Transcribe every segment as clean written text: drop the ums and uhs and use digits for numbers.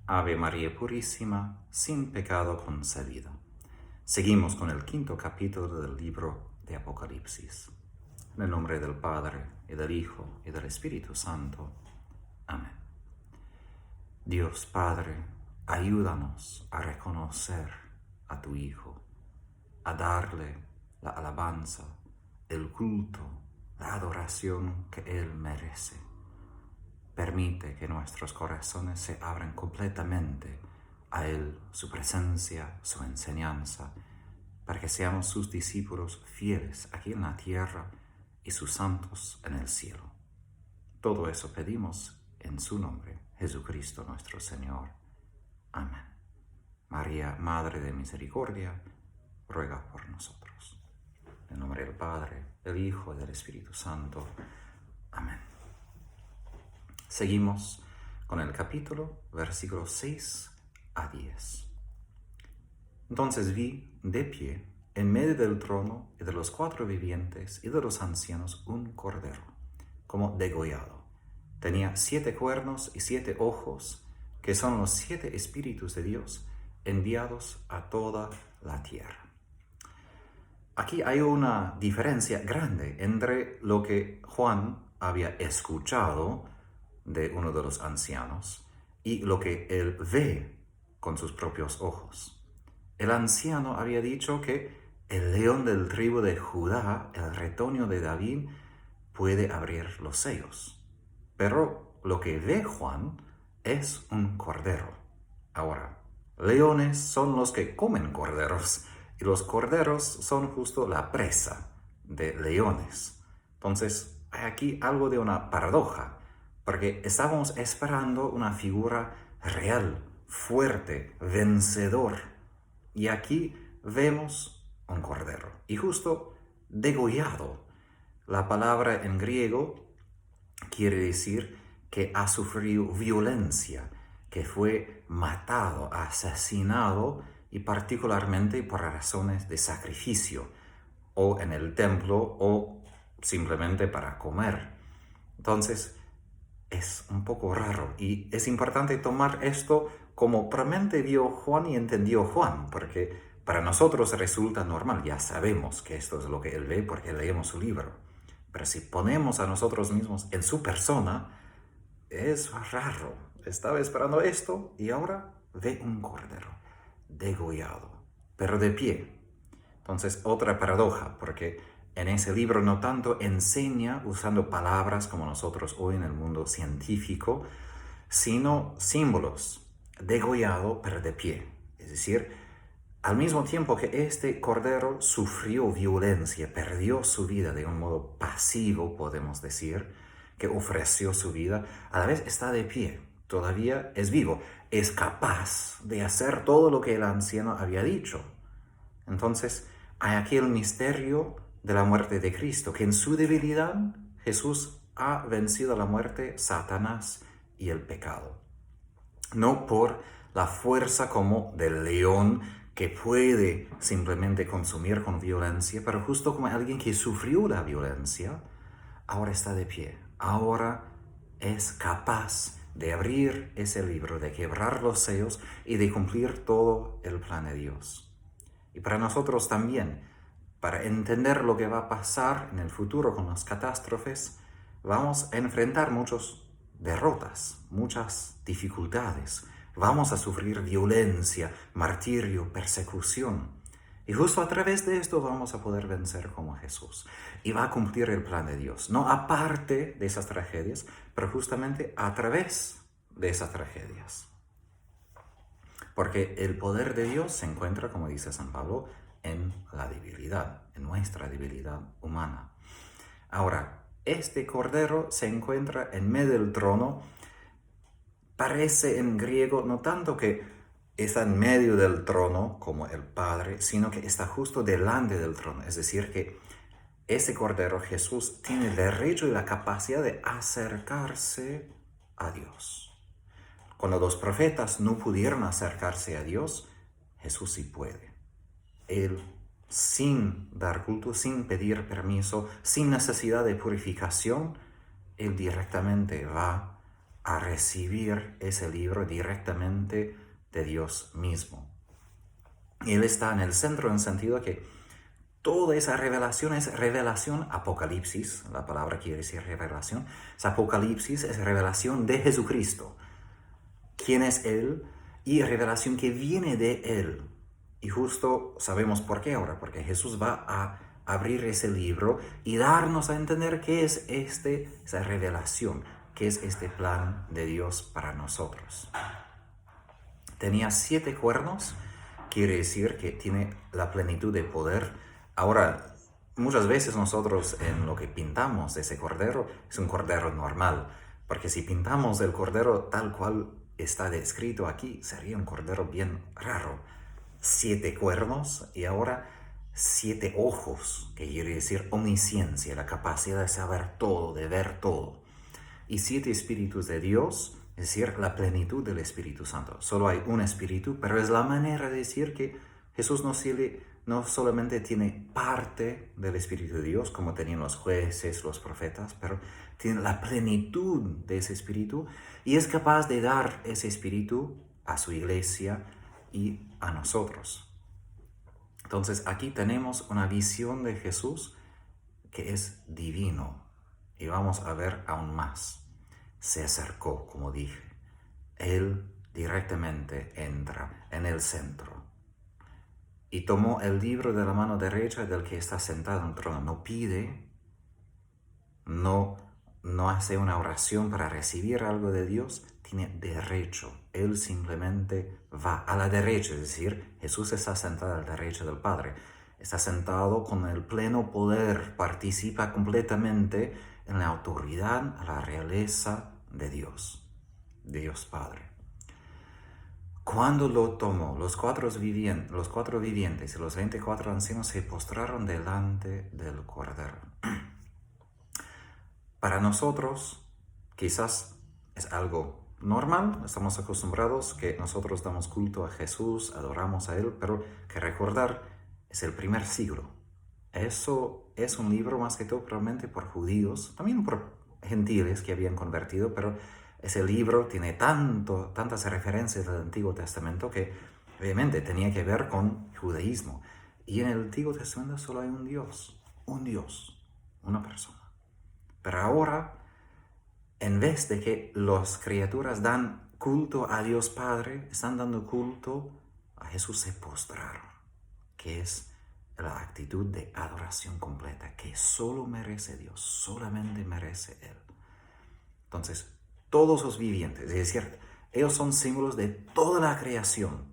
Ave María Purísima, sin pecado concebida. Seguimos con el quinto capítulo del libro de Apocalipsis. En el nombre del Padre, y del Hijo, y del Espíritu Santo. Amén. Dios Padre, ayúdanos a reconocer a tu Hijo, a darle la alabanza, el culto, la adoración que Él merece. Permite que nuestros corazones se abran completamente a Él, su presencia, su enseñanza, para que seamos sus discípulos fieles aquí en la tierra y sus santos en el cielo. Todo eso pedimos en su nombre, Jesucristo nuestro Señor. Amén. María, Madre de Misericordia, ruega por nosotros. En el nombre del Padre, del Hijo y del Espíritu Santo. Amén. Seguimos con el capítulo, versículos 6 a 10. Entonces vi de pie, en medio del trono y de los cuatro vivientes y de los ancianos, un cordero, como degollado. Tenía 7 cuernos y 7 ojos, que son los 7 espíritus de Dios, enviados a toda la tierra. Aquí hay una diferencia grande entre lo que Juan había escuchado de uno de los ancianos y lo que él ve con sus propios ojos. El anciano había dicho que el león del tribu de Judá, el retoño de David, puede abrir los sellos. Pero lo que ve Juan es un cordero. Ahora, leones son los que comen corderos, y los corderos son justo la presa de leones. Entonces, hay aquí algo de una paradoja, porque estábamos esperando una figura real, fuerte, vencedor. Y aquí vemos un cordero, y justo degollado. La palabra en griego quiere decir que ha sufrido violencia, que fue matado, asesinado, y particularmente por razones de sacrificio, o en el templo, o simplemente para comer. Entonces, es un poco raro, y es importante tomar esto como probablemente vio Juan y entendió Juan, porque para nosotros resulta normal, ya sabemos que esto es lo que él ve porque leemos su libro. Pero si ponemos a nosotros mismos en su persona, es raro. Estaba esperando esto y ahora ve un cordero degollado, pero de pie. Entonces, otra paradoja, porque en ese libro no tanto enseña usando palabras como nosotros hoy en el mundo científico, sino símbolos, degollado pero de pie. Es decir, al mismo tiempo que este cordero sufrió violencia, perdió su vida de un modo pasivo, podemos decir, que ofreció su vida, a la vez está de pie, todavía es vivo, es capaz de hacer todo lo que el anciano había dicho. Entonces, hay aquí el misterio de la muerte de Cristo, que en su debilidad Jesús ha vencido la muerte, Satanás y el pecado. No por la fuerza como del león que puede simplemente consumir con violencia, pero justo como alguien que sufrió la violencia, ahora está de pie, ahora es capaz de abrir ese libro, de quebrar los sellos y de cumplir todo el plan de Dios. Y para nosotros también, para entender lo que va a pasar en el futuro con las catástrofes, vamos a enfrentar muchas derrotas, muchas dificultades. Vamos a sufrir violencia, martirio, persecución. Y justo a través de esto vamos a poder vencer como Jesús. Y va a cumplir el plan de Dios. No aparte de esas tragedias, pero justamente a través de esas tragedias. Porque el poder de Dios se encuentra, como dice San Pablo, en la debilidad, en nuestra debilidad humana. Ahora, este cordero se encuentra en medio del trono. Parece en griego no tanto que está en medio del trono como el Padre, sino que está justo delante del trono. Es decir, que ese cordero, Jesús, tiene el derecho y la capacidad de acercarse a Dios. Cuando los profetas no pudieron acercarse a Dios, Jesús sí puede. Él, sin dar culto, sin pedir permiso, sin necesidad de purificación, Él directamente va a recibir ese libro directamente de Dios mismo. Y Él está en el centro en el sentido que toda esa revelación es revelación, Apocalipsis, la palabra quiere decir revelación, es Apocalipsis, es revelación de Jesucristo. ¿Quién es Él? Y revelación que viene de Él. Y justo sabemos por qué ahora, porque Jesús va a abrir ese libro y darnos a entender qué es esa revelación, qué es este plan de Dios para nosotros. Tenía 7 cuernos, quiere decir que tiene la plenitud de poder. Ahora, muchas veces nosotros en lo que pintamos de ese cordero es un cordero normal, porque si pintamos el cordero tal cual está descrito aquí, sería un cordero bien raro. 7 cuernos y ahora 7 ojos, que quiere decir omnisciencia, la capacidad de saber todo, de ver todo. Y 7 espíritus de Dios, es decir, la plenitud del Espíritu Santo. Solo hay un espíritu, pero es la manera de decir que Jesús no solamente tiene parte del Espíritu de Dios, como tenían los jueces, los profetas, pero tiene la plenitud de ese espíritu y es capaz de dar ese espíritu a su iglesia y a nosotros. Entonces aquí tenemos una visión de Jesús que es divino y vamos a ver aún más. Se acercó, como dije. Él directamente entra en el centro y tomó el libro de la mano derecha del que está sentado en el trono. No pide, no hace una oración para recibir algo de Dios, tiene derecho. Él simplemente va a la derecha, es decir, Jesús está sentado a la derecha del Padre. Está sentado con el pleno poder, participa completamente en la autoridad, la realeza de Dios Padre. Cuando lo tomó, los cuatro vivientes y los 24 ancianos se postraron delante del Cordero. Para nosotros, quizás es algo normal, estamos acostumbrados que nosotros damos culto a Jesús, adoramos a Él, pero que recordar, es el primer siglo. Eso es un libro más que todo probablemente por judíos, también por gentiles que habían convertido, pero ese libro tiene tantas referencias del Antiguo Testamento que obviamente tenía que ver con judaísmo. Y en el Antiguo Testamento solo hay un Dios, una persona. Pero ahora, en vez de que las criaturas dan culto a Dios Padre, están dando culto a Jesús, se postraron, que es la actitud de adoración completa, que solo merece Dios, solamente merece Él. Entonces, todos los vivientes, es decir, ellos son símbolos de toda la creación,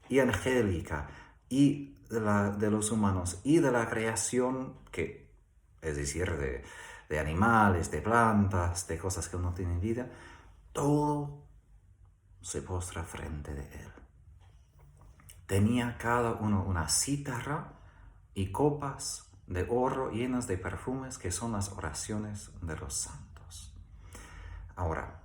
y angélica, y de los humanos, y de la creación, que es decir, de animales, de plantas, de cosas que no tienen vida, todo se postra frente de Él. Tenía cada uno una cítara y copas de oro llenas de perfumes, que son las oraciones de los santos. Ahora,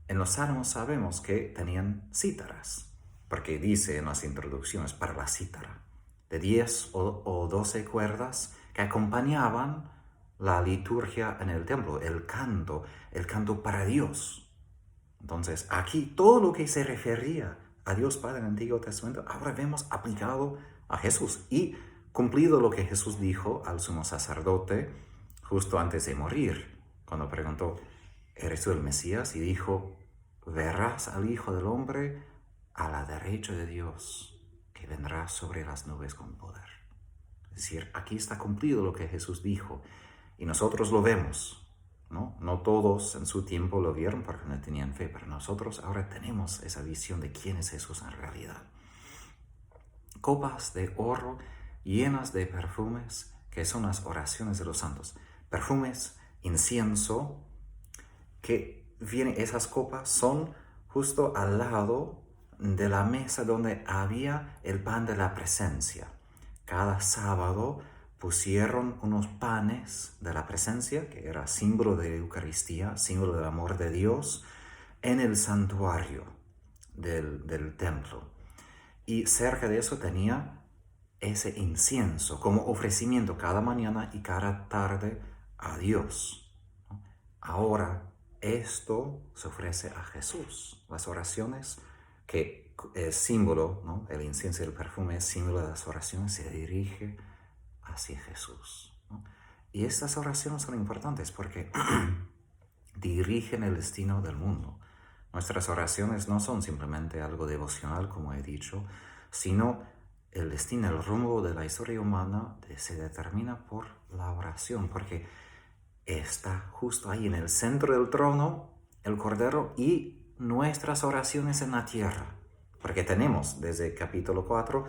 en los salmos sabemos que tenían cítaras, porque dice en las introducciones para la cítara, de 10 o 12 cuerdas que acompañaban la liturgia en el templo, el canto para Dios. Entonces, aquí todo lo que se refería a Dios Padre en el Antiguo Testamento, ahora vemos aplicado a Jesús y cumplido lo que Jesús dijo al sumo sacerdote justo antes de morir, cuando preguntó, ¿eres tú el Mesías? Y dijo, verás al Hijo del Hombre a la derecha de Dios, que vendrá sobre las nubes con poder. Es decir, aquí está cumplido lo que Jesús dijo y nosotros lo vemos, ¿no? No todos en su tiempo lo vieron porque no tenían fe, pero nosotros ahora tenemos esa visión de quién es Jesús en realidad. Copas de oro llenas de perfumes, que son las oraciones de los santos. Perfumes, incienso, que esas copas son justo al lado de la mesa donde había el pan de la presencia. Cada sábado pusieron unos panes de la presencia, que era símbolo de Eucaristía, símbolo del amor de Dios, en el santuario del templo. Y cerca de eso tenía ese incienso como ofrecimiento cada mañana y cada tarde a Dios. Ahora esto se ofrece a Jesús. Las oraciones, que es símbolo, ¿no? El incienso y el perfume es símbolo de las oraciones, se dirige hacia Jesús, ¿no? Y estas oraciones son importantes porque dirigen el destino del mundo. Nuestras oraciones no son simplemente algo devocional, como he dicho, sino el destino, el rumbo de la historia humana se determina por la oración, porque está justo ahí en el centro del trono el Cordero y nuestras oraciones en la tierra, porque tenemos desde capítulo 4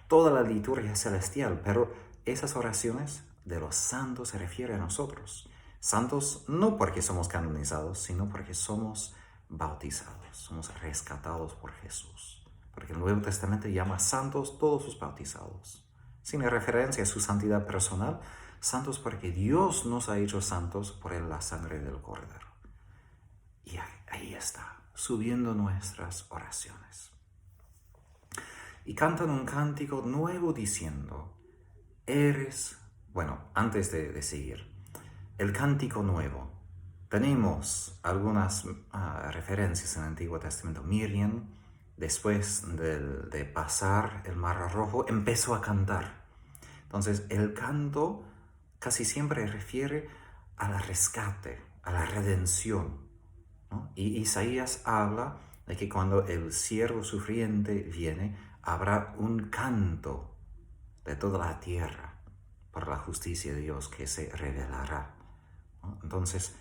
toda la liturgia celestial, pero esas oraciones de los santos se refieren a nosotros. Santos no porque somos canonizados, sino porque somos bautizados, somos rescatados por Jesús. Porque el Nuevo Testamento llama santos todos sus bautizados, sin referencia a su santidad personal, santos porque Dios nos ha hecho santos por la sangre del Cordero. Y ahí está, subiendo nuestras oraciones. Y cantan un cántico nuevo diciendo, antes de seguir, el cántico nuevo. Tenemos algunas referencias en el Antiguo Testamento. Miriam, después de pasar el Mar Rojo, empezó a cantar. Entonces, el canto casi siempre refiere al rescate, a la redención, ¿no? Y Isaías habla de que cuando el siervo sufriente viene, habrá un canto de toda la tierra por la justicia de Dios que se revelará, ¿no? Entonces,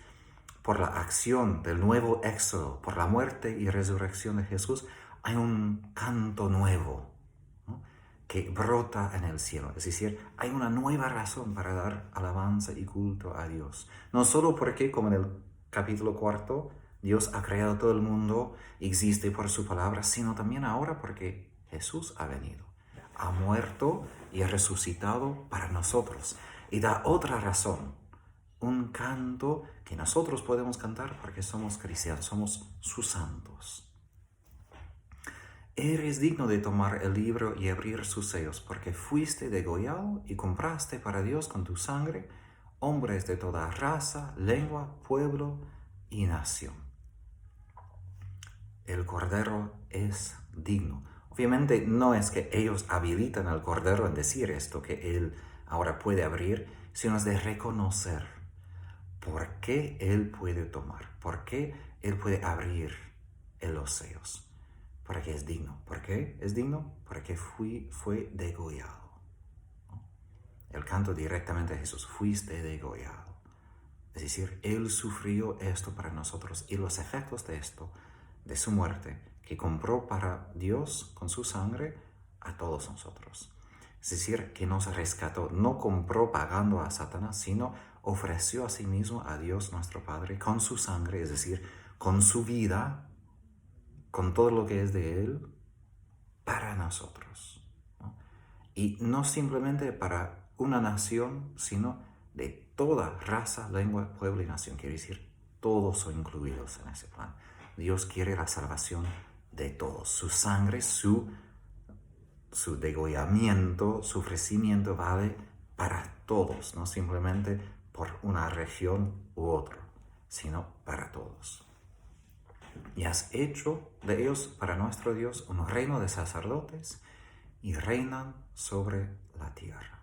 por la acción del nuevo éxodo, por la muerte y resurrección de Jesús, hay un canto nuevo, ¿no?, que brota en el cielo. Es decir, hay una nueva razón para dar alabanza y culto a Dios. No solo porque, como en el capítulo 4, Dios ha creado todo el mundo, existe por su palabra, sino también ahora porque Jesús ha venido, ha muerto y ha resucitado para nosotros. Y da otra razón, un canto que nosotros podemos cantar porque somos cristianos, somos sus santos. Eres digno de tomar el libro y abrir sus sellos, porque fuiste degollado y compraste para Dios con tu sangre hombres de toda raza, lengua, pueblo y nación. El Cordero es digno. Obviamente no es que ellos habilitan al Cordero en decir esto, que Él ahora puede abrir, sino es de reconocer por qué Él puede tomar, por qué Él puede abrir los sellos. Porque es digno. ¿Por qué es digno? Porque fue degollado, ¿no? El canto directamente a Jesús, fuiste degollado. Es decir, Él sufrió esto para nosotros y los efectos de esto, de su muerte, que compró para Dios con su sangre a todos nosotros. Es decir, que nos rescató, no compró pagando a Satanás, sino ofreció a sí mismo a Dios nuestro Padre con su sangre, es decir, con su vida, con todo lo que es de Él, para nosotros, ¿no? Y no simplemente para una nación, sino de toda raza, lengua, pueblo y nación. Quiere decir, todos son incluidos en ese plan. Dios quiere la salvación de todos. Su sangre, su degollamiento, su ofrecimiento vale para todos, no simplemente por una región u otra, sino para todos. Y has hecho de ellos para nuestro Dios un reino de sacerdotes y reinan sobre la tierra.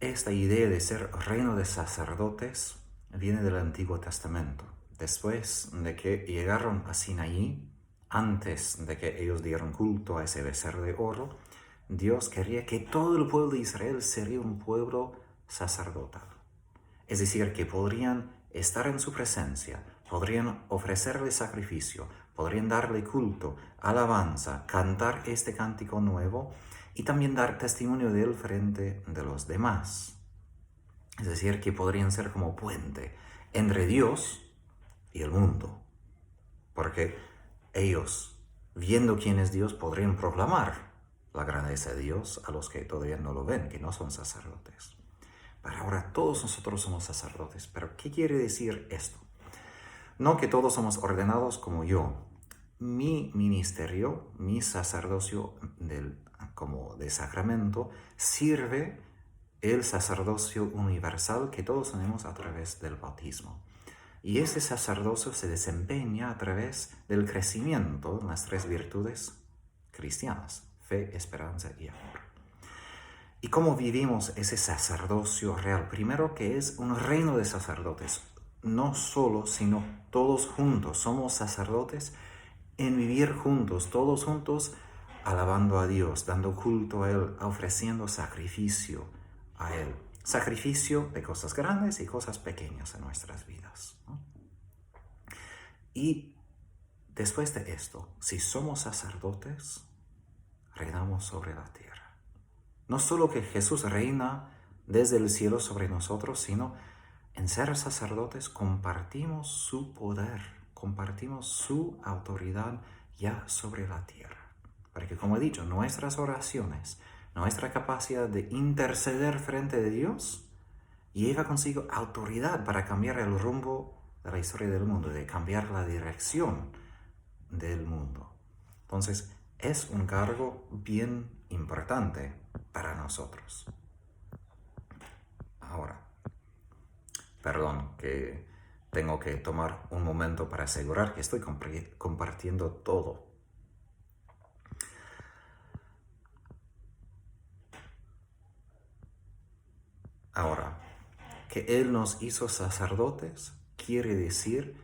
Esta idea de ser reino de sacerdotes viene del Antiguo Testamento. Después de que llegaron a Sinaí, antes de que ellos dieran culto a ese becerro de oro, Dios quería que todo el pueblo de Israel sería un pueblo sacerdotal. Es decir, que podrían estar en su presencia, podrían ofrecerle sacrificio, podrían darle culto, alabanza, cantar este cántico nuevo y también dar testimonio de él frente de los demás. Es decir, que podrían ser como puente entre Dios y el mundo, porque ellos, viendo quién es Dios, podrían proclamar la grandeza de Dios a los que todavía no lo ven, que no son sacerdotes. Pero ahora todos nosotros somos sacerdotes. ¿Pero qué quiere decir esto? No que todos somos ordenados como yo. Mi ministerio, mi sacerdocio como de sacramento, sirve el sacerdocio universal que todos tenemos a través del bautismo. Y ese sacerdocio se desempeña a través del crecimiento en las tres virtudes cristianas: fe, esperanza y amor. ¿Y cómo vivimos ese sacerdocio real? Primero, que es un reino de sacerdotes. No solo, sino todos juntos. Somos sacerdotes en vivir juntos, todos juntos, alabando a Dios, dando culto a Él, ofreciendo sacrificio a Él. Sacrificio de cosas grandes y cosas pequeñas en nuestras vidas, ¿no? Y después de esto, si somos sacerdotes, reinamos sobre la tierra. No solo que Jesús reina desde el cielo sobre nosotros, sino en ser sacerdotes compartimos su poder, compartimos su autoridad ya sobre la tierra. Porque como he dicho, nuestras oraciones, nuestra capacidad de interceder frente de Dios lleva consigo autoridad para cambiar el rumbo de la historia del mundo, de cambiar la dirección del mundo. Entonces, es un cargo bien importante para nosotros. Ahora, perdón que tengo que tomar un momento para asegurar que estoy compartiendo todo. Ahora, que Él nos hizo sacerdotes quiere decir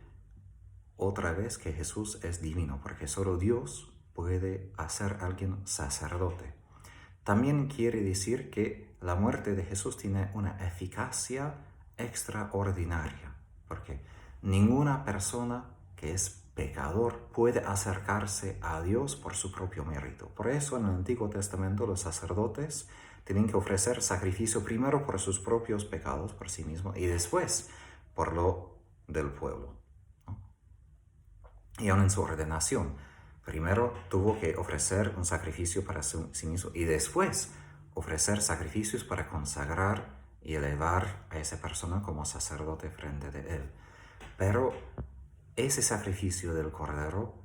otra vez que Jesús es divino, porque solo Dios puede hacer a alguien sacerdote. También quiere decir que la muerte de Jesús tiene una eficacia extraordinaria, porque ninguna persona que es pecador puede acercarse a Dios por su propio mérito. Por eso en el Antiguo Testamento los sacerdotes tienen que ofrecer sacrificio primero por sus propios pecados, por sí mismos, y después por lo del pueblo, ¿no? Y aún en su ordenación, primero tuvo que ofrecer un sacrificio para sí mismo y después ofrecer sacrificios para consagrar y elevar a esa persona como sacerdote frente de él. Pero ese sacrificio del Cordero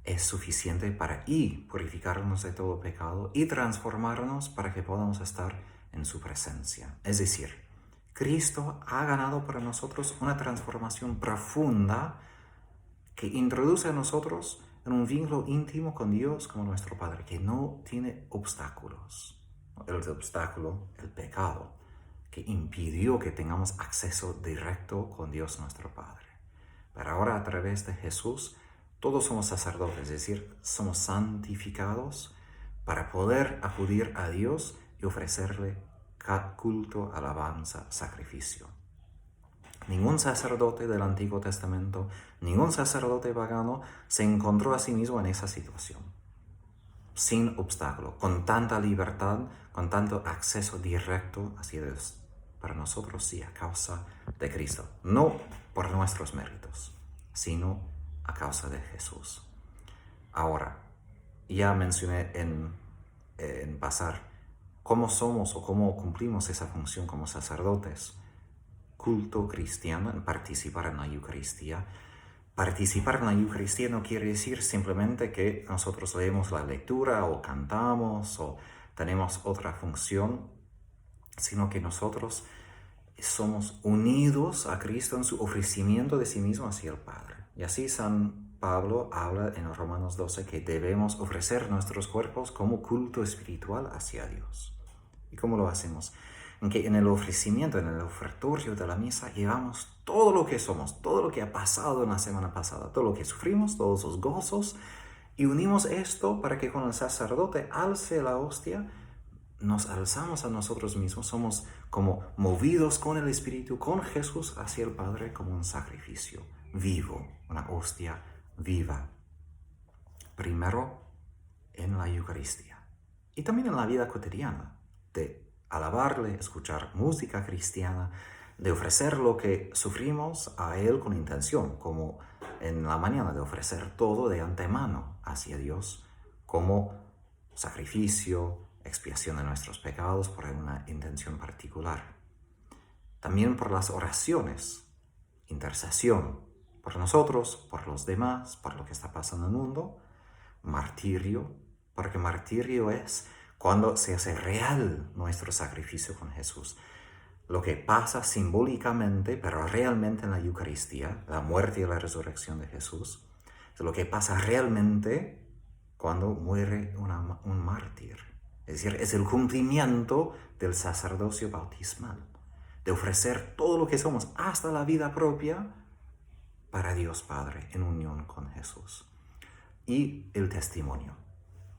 es suficiente para purificarnos de todo pecado y transformarnos para que podamos estar en su presencia. Es decir, Cristo ha ganado para nosotros una transformación profunda que introduce a nosotros en un vínculo íntimo con Dios como nuestro Padre, que no tiene obstáculos. El obstáculo, el pecado, que impidió que tengamos acceso directo con Dios nuestro Padre. Pero ahora a través de Jesús, todos somos sacerdotes, es decir, somos santificados para poder acudir a Dios y ofrecerle culto, alabanza, sacrificio. Ningún sacerdote del Antiguo Testamento, ningún sacerdote pagano se encontró a sí mismo en esa situación, sin obstáculo, con tanta libertad, con tanto acceso directo hacia Dios. Para nosotros sí, a causa de Cristo, no por nuestros méritos, sino a causa de Jesús. Ahora, ya mencioné en pasar cómo somos o cómo cumplimos esa función como sacerdotes. Culto cristiano, en participar en la Eucaristía. Participar en la Eucaristía no quiere decir simplemente que nosotros leemos la lectura o cantamos o tenemos otra función, sino que nosotros somos unidos a Cristo en su ofrecimiento de sí mismo hacia el Padre. Y así San Pablo habla en Romanos 12 que debemos ofrecer nuestros cuerpos como culto espiritual hacia Dios. ¿Y cómo lo hacemos? En que en el ofrecimiento, en el ofertorio de la misa, llevamos todo lo que somos, todo lo que ha pasado en la semana pasada, todo lo que sufrimos, todos los gozos, y unimos esto para que cuando el sacerdote alce la hostia, nos alzamos a nosotros mismos, somos como movidos con el Espíritu, con Jesús hacia el Padre como un sacrificio vivo, una hostia viva. Primero en la Eucaristía y también en la vida cotidiana, de alabarle, escuchar música cristiana, de ofrecer lo que sufrimos a Él con intención, como en la mañana de ofrecer todo de antemano hacia Dios como sacrificio, expiación de nuestros pecados por una intención particular. También por las oraciones, intercesión por nosotros, por los demás, por lo que está pasando en el mundo. Martirio, porque martirio es cuando se hace real nuestro sacrificio con Jesús. lo que pasa simbólicamente, pero realmente en la Eucaristía, la muerte y la resurrección de Jesús, es lo que pasa realmente cuando muere un mártir. Es decir, es el cumplimiento del sacerdocio bautismal, de ofrecer todo lo que somos, hasta la vida propia, para Dios Padre, en unión con Jesús. Y el testimonio.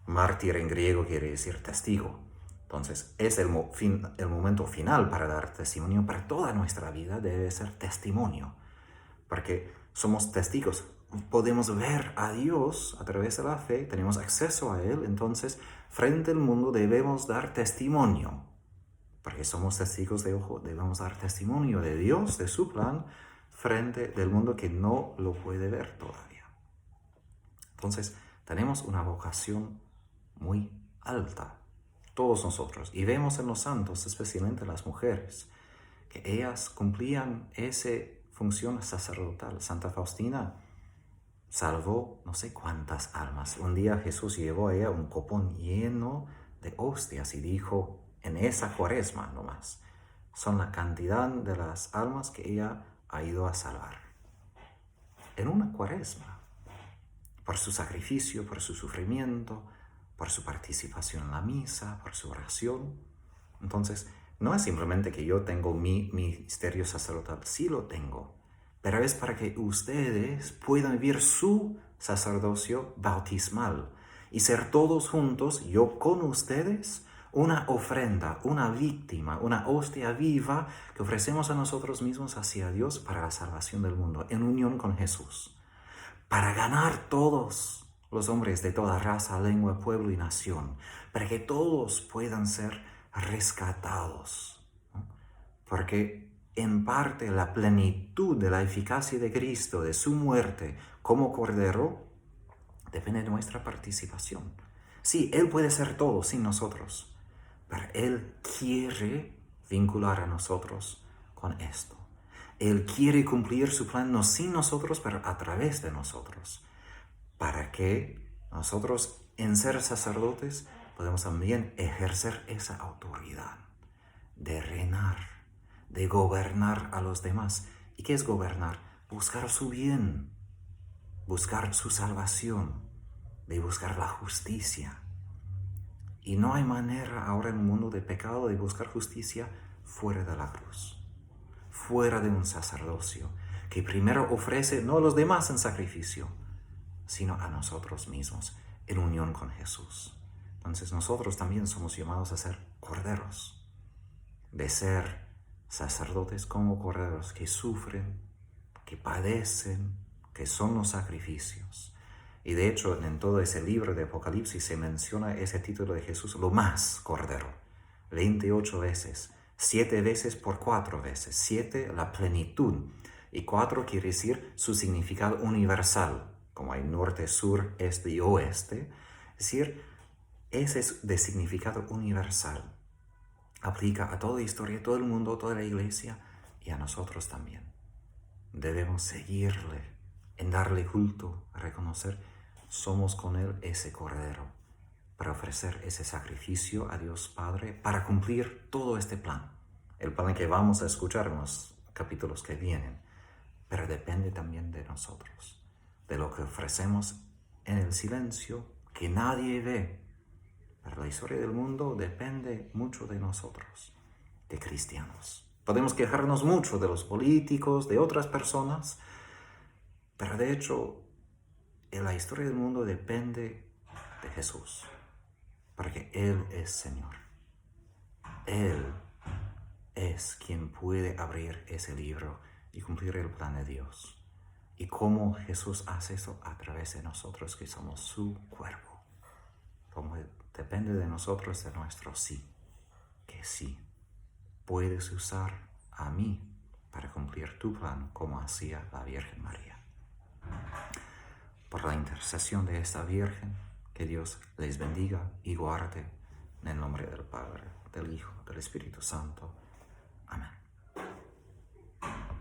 Mártir en griego quiere decir testigo. Entonces, es el momento final para dar testimonio, para toda nuestra vida debe ser testimonio, porque somos testigos. Podemos ver a Dios a través de la fe, tenemos acceso a Él, entonces frente al mundo debemos dar testimonio, porque somos testigos de ojo, debemos dar testimonio de Dios, de su plan, frente del mundo que no lo puede ver todavía. Entonces, tenemos una vocación muy alta, todos nosotros, y vemos en los santos, especialmente las mujeres, que ellas cumplían esa función sacerdotal. Santa Faustina salvó no sé cuántas almas. Un día Jesús llevó a ella un copón lleno de hostias y dijo, en esa cuaresma nomás, son la cantidad de las almas que ella ha ido a salvar. En una cuaresma, por su sacrificio, por su sufrimiento, por su participación en la misa, por su oración. Entonces, no es simplemente que yo tengo mi misterio sacerdotal, sí lo tengo, pero es para que ustedes puedan vivir su sacerdocio bautismal y ser todos juntos, yo con ustedes, una ofrenda, una víctima, una hostia viva que ofrecemos a nosotros mismos hacia Dios para la salvación del mundo, en unión con Jesús, para ganar todos los hombres de toda raza, lengua, pueblo y nación, para que todos puedan ser rescatados, ¿no? Porque en parte la plenitud de la eficacia de Cristo, de su muerte como Cordero, depende de nuestra participación. Sí, Él puede ser todo sin nosotros, pero Él quiere vincular a nosotros con esto. Él quiere cumplir su plan no sin nosotros, pero a través de nosotros, para que nosotros, en ser sacerdotes, podemos también ejercer esa autoridad de reinar, de gobernar a los demás. ¿Y qué es gobernar? Buscar su bien, buscar su salvación, de buscar la justicia. Y no hay manera ahora en un mundo de pecado de buscar justicia fuera de la cruz, fuera de un sacerdocio que primero ofrece no a los demás en sacrificio, sino a nosotros mismos en unión con Jesús. Entonces nosotros también somos llamados a ser corderos, de ser sacerdotes como corderos que sufren, que padecen, que son los sacrificios. Y de hecho en todo ese libro de Apocalipsis se menciona ese título de Jesús, lo más cordero, 28 veces, 7 veces por 4 veces, 7 la plenitud, y 4 quiere decir su significado universal, como hay norte, sur, este y oeste, es decir, ese es de significado universal. Aplica a toda la historia, todo el mundo, toda la iglesia y a nosotros también. Debemos seguirle, en darle culto, a reconocer, somos con Él ese Cordero, para ofrecer ese sacrificio a Dios Padre, para cumplir todo este plan. El plan que vamos a escuchar en los capítulos que vienen, pero depende también de nosotros, de lo que ofrecemos en el silencio que nadie ve. Pero la historia del mundo depende mucho de nosotros, de cristianos. Podemos quejarnos mucho de los políticos, de otras personas, pero de hecho, en la historia del mundo depende de Jesús, porque Él es Señor. Él es quien puede abrir ese libro y cumplir el plan de Dios. ¿Y cómo Jesús hace eso? A través de nosotros que somos su cuerpo. Como depende de nosotros, de nuestro sí, que sí, puedes usar a mí para cumplir tu plan como hacía la Virgen María. Por la intercesión de esta Virgen, que Dios les bendiga y guarde en el nombre del Padre, del Hijo, del Espíritu Santo.